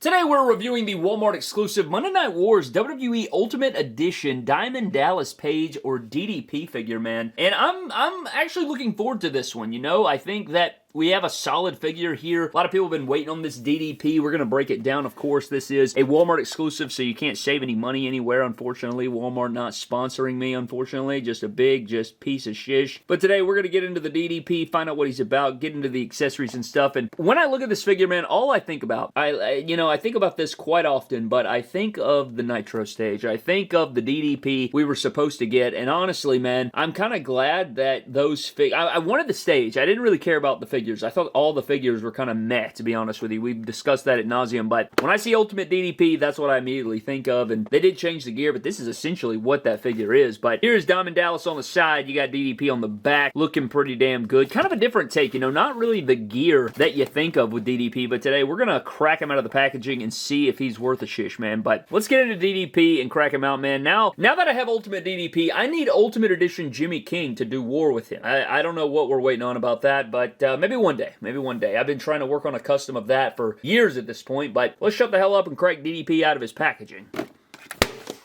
Today we're reviewing the Walmart exclusive Monday Night Wars WWE Ultimate Edition Diamond Dallas Page or DDP figure, man. And I'm actually looking forward to this one, you know? I think that we have a solid figure here. A lot of people have been waiting on this DDP. We're going to break it down, of course. This is a Walmart exclusive, so you can't save any money anywhere, unfortunately. Walmart not sponsoring me, unfortunately. Just a big, piece of shish. But today, we're going to get into the DDP, find out what he's about, get into the accessories and stuff. And when I look at this figure, man, all I think about, I think about this quite often, but I think of the Nitro stage. I think of the DDP we were supposed to get. And honestly, man, I'm kind of glad that those figures... I wanted the stage. I didn't really care about the figures. I thought all the figures were kind of meh, to be honest with you. We've discussed that ad nauseum, but when I see Ultimate DDP, that's what I immediately think of, and they did change the gear, but this is essentially what that figure is. But here's Diamond Dallas on the side, you got DDP on the back, looking pretty damn good. Kind of a different take, you know, not really the gear that you think of with DDP, but today we're gonna crack him out of the packaging and see if he's worth a shish, man. But let's get into DDP and crack him out, man. Now that I have Ultimate DDP, I need Ultimate Edition Jimmy King to do war with him. I don't know what we're waiting on about that, but maybe one day. Maybe one day. I've been trying to work on a custom of that for years at this point, but let's shut the hell up and crack DDP out of his packaging.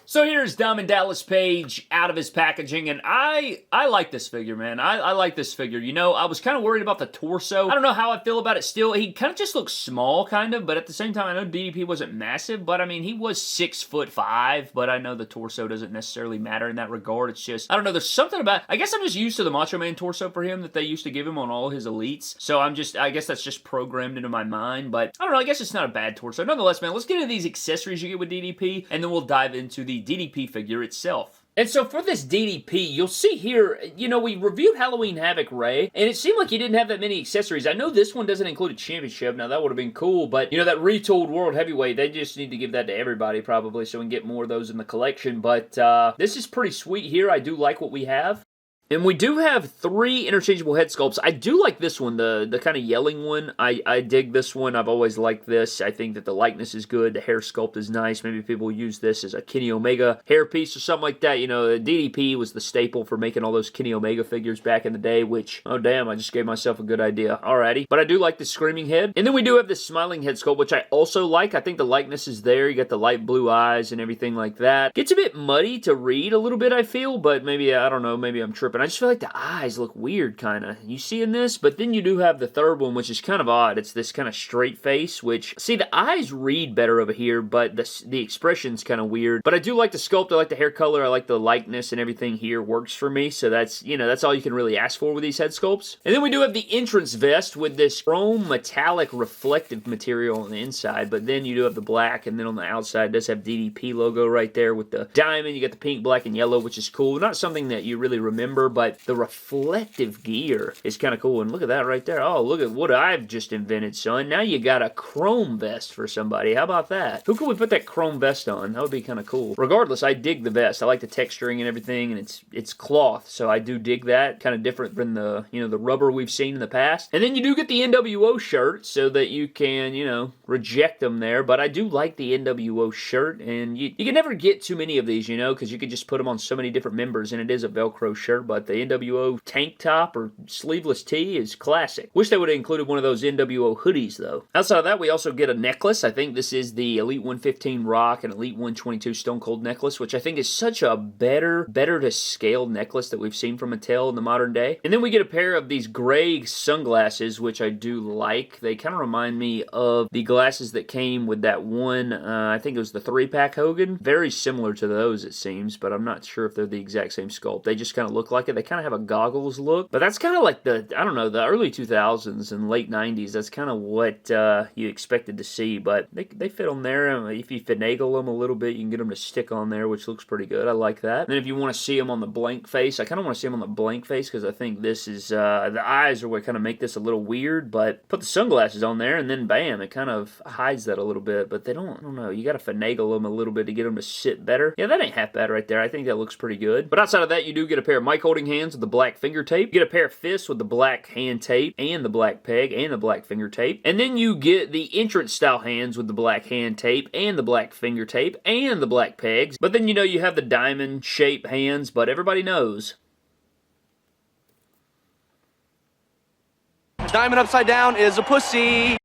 So here's Diamond Dallas Page out of his packaging, and I like this figure, man. I like this figure. You know, I was kind of worried about the torso. I don't know how I feel about it still. He kind of just looks small, kind of, but at the same time, I know DDP wasn't massive, but I mean, he was 6'5", but I know the torso doesn't necessarily matter in that regard. It's just, I don't know, there's something about, I guess I'm just used to the Macho Man torso for him that they used to give him on all his elites, so I guess that's just programmed into my mind, but I don't know, I guess it's not a bad torso. Nonetheless, man, let's get into these accessories you get with DDP, and then we'll dive into the DDP figure itself. And so for this DDP, you'll see here, you know, we reviewed Halloween Havoc Ray, and it seemed like he didn't have that many accessories. I know this one doesn't include a championship. Now, that would have been cool, but, you know, that retooled World Heavyweight, they just need to give that to everybody, probably, so we can get more of those in the collection. But this is pretty sweet here. I do like what we have. And we do have 3 interchangeable head sculpts. I do like this one, the kind of yelling one. I dig this one. I've always liked this. I think that the likeness is good. The hair sculpt is nice. Maybe people use this as a Kenny Omega hairpiece or something like that. You know, DDP was the staple for making all those Kenny Omega figures back in the day, which, oh damn, I just gave myself a good idea. Alrighty. But I do like the screaming head. And then we do have this smiling head sculpt, which I also like. I think the likeness is there. You got the light blue eyes and everything like that. Gets a bit muddy to read a little bit, I feel, but maybe, I don't know, maybe I'm tripping. I just feel like the eyes look weird, kind of. You seeing this? But then you do have the third one, which is kind of odd. It's this kind of straight face, which, see, the eyes read better over here, but the expression's kind of weird. But I do like the sculpt. I like the hair color. I like the likeness, and everything here works for me. So that's, you know, that's all you can really ask for with these head sculpts. And then we do have the entrance vest with this chrome metallic reflective material on the inside, but then you do have the black, and then on the outside it does have DDP logo right there with the diamond. You got the pink, black, and yellow, which is cool. Not something that you really remember, but the reflective gear is kind of cool. And look at that right there. Oh, look at what I've just invented, son. Now you got a chrome vest for somebody. How about that? Who could we put that chrome vest on? That would be kind of cool. Regardless, I dig the vest. I like the texturing and everything, and it's cloth, so I do dig that. Kind of different than the, you know, the rubber we've seen in the past. And then you do get the NWO shirt so that you can, you know, reject them there. But I do like the NWO shirt, and you can never get too many of these, you know, because you could just put them on so many different members, and it is a Velcro shirt. But the NWO tank top or sleeveless tee is classic. Wish they would have included one of those NWO hoodies, though. Outside of that, we also get a necklace. I think this is the Elite 115 Rock and Elite 122 Stone Cold necklace, which I think is such a better to scale necklace that we've seen from Mattel in the modern day. And then we get a pair of these gray sunglasses, which I do like. They kind of remind me of the glasses that came with that one, I think it was the 3-pack Hogan. Very similar to those, it seems, but I'm not sure if they're the exact same sculpt. They just kind of look like it. They kind of have a goggles look, but that's kind of like the, I don't know, the early 2000s and late 90s. That's kind of what you expected to see, but they fit on there. If you finagle them a little bit, you can get them to stick on there, which looks pretty good. I like that. And then if you want to see them on the blank face, I kind of want to see them on the blank face because I think this is, the eyes are what kind of make this a little weird, but put the sunglasses on there and then bam, it kind of hides that a little bit, but they don't, I don't know, you got to finagle them a little bit to get them to sit better. Yeah, that ain't half bad right there. I think that looks pretty good. But outside of that, you do get a pair of mic holding hands with the black finger tape. You get a pair of fists with the black hand tape and the black peg and the black finger tape. And then you get the entrance style hands with the black hand tape and the black finger tape and the black pegs. But then, you know, you have the diamond shape hands, but everybody knows. Diamond upside down is a pussy.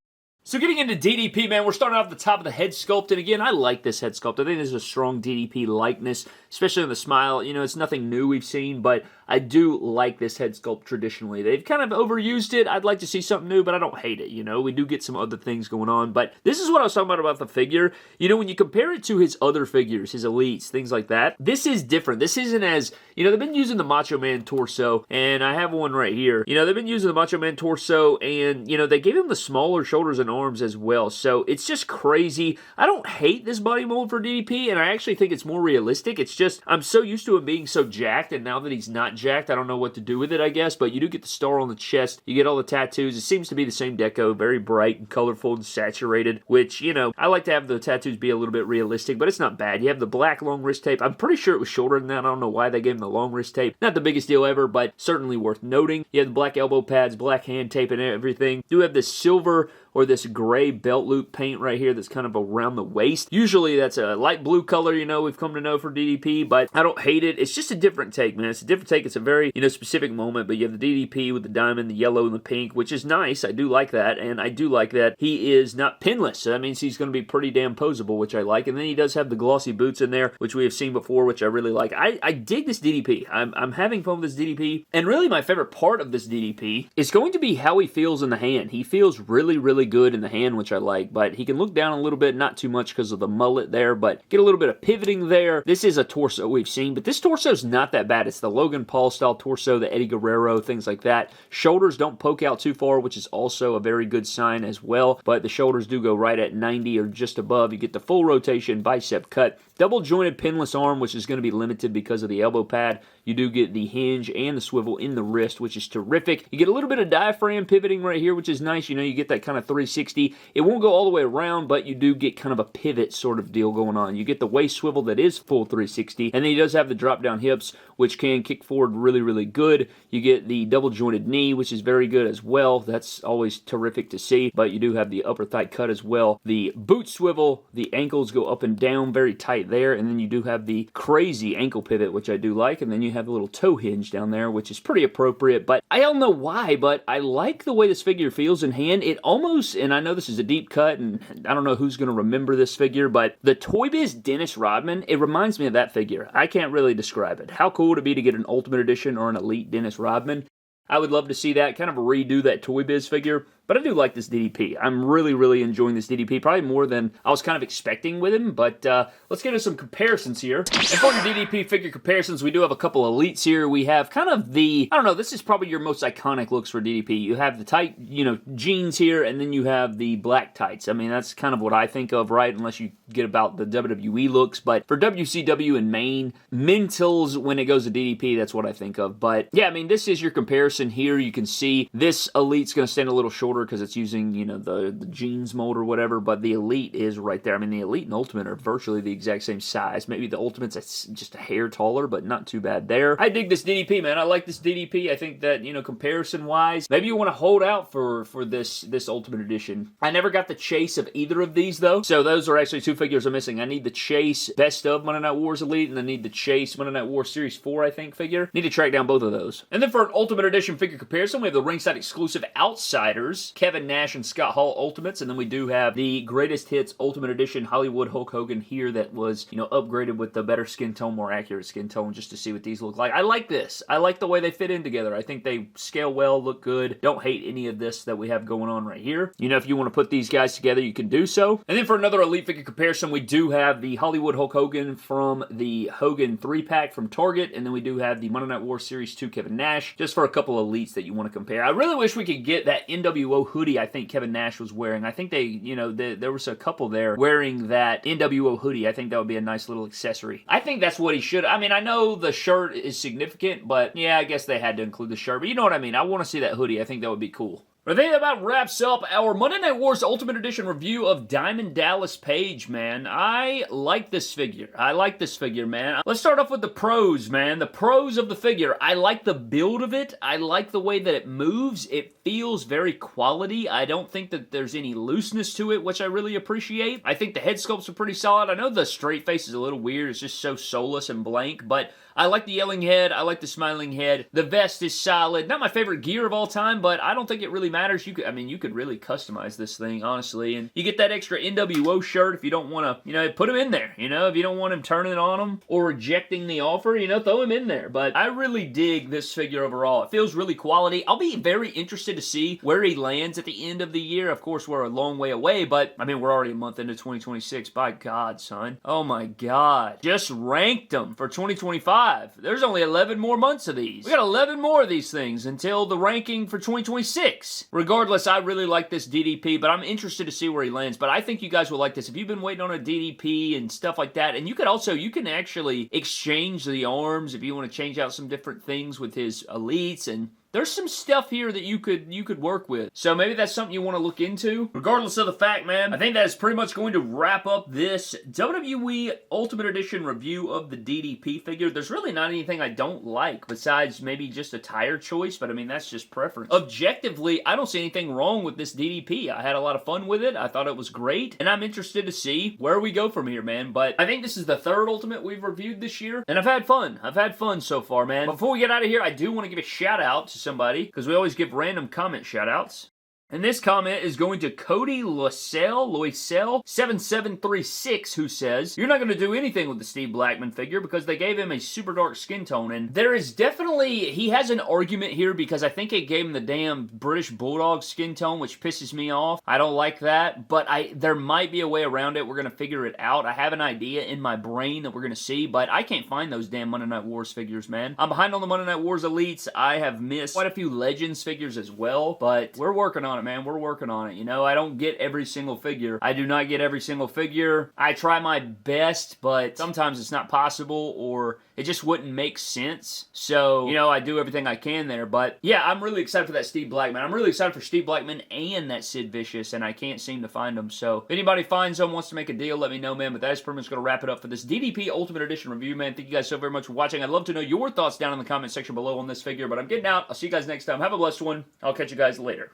So getting into DDP, man, we're starting off at the top of the head sculpt, and again, I like this head sculpt. I think there's a strong DDP likeness, especially on the smile. You know, it's nothing new we've seen, but I do like this head sculpt traditionally. They've kind of overused it. I'd like to see something new, but I don't hate it, you know. We do get some other things going on, but this is what I was talking about the figure. You know, when you compare it to his other figures, his elites, things like that, this is different. This isn't as, you know, they've been using the Macho Man torso, and I have one right here. You know, they've been using the Macho Man torso, and, you know, they gave him the smaller shoulders and arms as well, so it's just crazy. I don't hate this body mold for DDP, and I actually think it's more realistic. It's just, I'm so used to him being so jacked, and now that he's not jacked, I don't know what to do with it, I guess, but you do get the star on the chest, you get all the tattoos. It seems to be the same deco, very bright and colorful and saturated, which, you know, I like to have the tattoos be a little bit realistic, but it's not bad. You have the black long wrist tape. I'm pretty sure it was shorter than that. I don't know why they gave him the long wrist tape. Not the biggest deal ever, but certainly worth noting. You have the black elbow pads, black hand tape and everything. You have this silver or this gray belt loop paint right here that's kind of around the waist. Usually that's a light blue color, you know, we've come to know for DDP, but I don't hate it. It's just a different take, man. It's a different take. It's a very, you know, specific moment, but you have the DDP with the diamond, the yellow, and the pink, which is nice. I do like that, and I do like that he is not pinless, so that means he's going to be pretty damn poseable, which I like, and then he does have the glossy boots in there, which we have seen before, which I really like. I dig this DDP. I'm having fun with this DDP, and really my favorite part of this DDP is going to be how he feels in the hand. He feels really, really good in the hand, which I like, but he can look down a little bit, not too much because of the mullet there, but get a little bit of pivoting there. This is a torso we've seen, but this torso is not that bad. It's the Logan Paul style torso, the Eddie Guerrero, things like that. Shoulders don't poke out too far, which is also a very good sign as well, but the shoulders do go right at 90 or just above. You get the full rotation, bicep cut, double jointed pinless arm, which is going to be limited because of the elbow pad. You do get the hinge and the swivel in the wrist, which is terrific. You get a little bit of diaphragm pivoting right here, which is nice. You know, you get that kind of 360. It won't go all the way around, but you do get kind of a pivot sort of deal going on. You get the waist swivel that is full 360, and then he does have the drop down hips, which can kick forward really, really good. You get the double jointed knee, which is very good as well. That's always terrific to see, but you do have the upper thigh cut as well. The boot swivel, the ankles go up and down very tight there, and then you do have the crazy ankle pivot, which I do like, and then you have a little toe hinge down there, which is pretty appropriate, but I don't know why, but I like the way this figure feels in hand. It almost, and I know this is a deep cut, and I don't know who's going to remember this figure, but the Toy Biz Dennis Rodman, it reminds me of that figure. I can't really describe it. How cool would it be to get an Ultimate Edition or an Elite Dennis Rodman? I would love to see that, kind of redo that Toy Biz figure. But I do like this DDP. I'm really, really enjoying this DDP, probably more than I was kind of expecting with him, but let's get into some comparisons here. And for the DDP figure comparisons, we do have a couple elites here. We have kind of the, I don't know, this is probably your most iconic looks for DDP. You have the tight, you know, jeans here, and then you have the black tights. I mean, that's kind of what I think of, right? Unless you get about the WWE looks, but for WCW and main mentals, when it goes to DDP, that's what I think of. But yeah, I mean, this is your comparison here. You can see this elite's going to stand a little shorter because it's using, you know, the jeans mold or whatever, but the Elite is right there. I mean, the Elite and Ultimate are virtually the exact same size. Maybe the Ultimate's just a hair taller, but not too bad there. I dig this DDP, man. I like this DDP. I think that, you know, comparison-wise, maybe you want to hold out for this Ultimate Edition. I never got the Chase of either of these, though, so those are actually two figures I'm missing. I need the Chase Best of Monday Night Wars Elite, and I need the Chase Monday Night Wars Series 4, I think, figure. Need to track down both of those. And then for an Ultimate Edition figure comparison, we have the ringside exclusive Outsiders, Kevin Nash and Scott Hall Ultimates, and then we do have the Greatest Hits Ultimate Edition Hollywood Hulk Hogan here that was, you know, upgraded with the better skin tone, more accurate skin tone, just to see what these look like. I like this. I like the way they fit in together. I think they scale well, look good. Don't hate any of this that we have going on right here. You know, if you want to put these guys together, you can do so. And then for another Elite figure comparison, we do have the Hollywood Hulk Hogan from the Hogan 3-pack from Target, and then we do have the Monday Night War Series 2 Kevin Nash, just for a couple of Elites that you want to compare. I really wish we could get that NWO hoodie I think Kevin Nash was wearing. I think they, you know, there was a couple there wearing that NWO hoodie. I think that would be a nice little accessory. I think that's what he should. I mean, I know the shirt is significant, but yeah, I guess they had to include the shirt. But you know what I mean. I want to see that hoodie. I think that would be cool. I think that about wraps up our Monday Night Wars Ultimate Edition review of Diamond Dallas Page, man. I like this figure. I like this figure, man. Let's start off with the pros, man. The pros of the figure. I like the build of it. I like the way that it moves. It feels very quality. I don't think that there's any looseness to it, which I really appreciate. I think the head sculpts are pretty solid. I know the straight face is a little weird. It's just so soulless and blank, but I like the yelling head. I like the smiling head. The vest is solid. Not my favorite gear of all time, but I don't think it really matters matters, you could, I mean, you could really customize this thing, honestly, and you get that extra NWO shirt if you don't want to, you know, put him in there, you know, if you don't want him turning on him or rejecting the offer, you know, throw him in there. But I really dig this figure overall. It feels really quality. I'll be very interested to see where he lands at the end of the year. Of course, we're a long way away, but I mean, we're already a month into 2026. By God, son. Oh my God. Just ranked them for 2025. There's only 11 more months of these. We got 11 more of these things until the ranking for 2026. Regardless, I really like this DDP, but I'm interested to see where he lands. But I think you guys will like this. If you've been waiting on a DDP and stuff like that, and you can actually exchange the arms if you want to change out some different things with his elites, and there's some stuff here that you could work with. So maybe that's something you want to look into. Regardless of the fact, man, I think that is pretty much going to wrap up this WWE Ultimate Edition review of the DDP figure. There's really not anything I don't like besides maybe just a tire choice, but I mean, that's just preference. Objectively, I don't see anything wrong with this DDP. I had a lot of fun with it. I thought it was great, and I'm interested to see where we go from here, man. But I think this is the third Ultimate we've reviewed this year, and I've had fun. I've had fun so far, man. Before we get out of here, I do want to give a shout out to somebody, because we always give random comment shoutouts. And this comment is going to Cody Loisel 7736, who says, "You're not going to do anything with the Steve Blackman figure because they gave him a super dark skin tone." And there is definitely, he has an argument here because I think it gave him the damn British Bulldog skin tone, which pisses me off. I don't like that, but there might be a way around it. We're going to figure it out. I have an idea in my brain that we're going to see, but I can't find those damn Monday Night Wars figures, man. I'm behind on the Monday Night Wars Elites. I have missed quite a few Legends figures as well, but we're working on it, man. We're working on it. You know, I don't get every single figure. I do not get every single figure. I try my best, but sometimes it's not possible, or it just wouldn't make sense. So, you know, I do everything I can there. But yeah, I'm really excited for that Steve Blackman. I'm really excited for Steve Blackman and that Sid Vicious, and I can't seem to find them. So if anybody finds them, wants to make a deal, let me know, man. But that is pretty much going to wrap it up for this DDP Ultimate Edition review, man. Thank you guys so very much for watching. I'd love to know your thoughts down in the comment section below on this figure, but I'm getting out. I'll see you guys next time. Have a blessed one. I'll catch you guys later.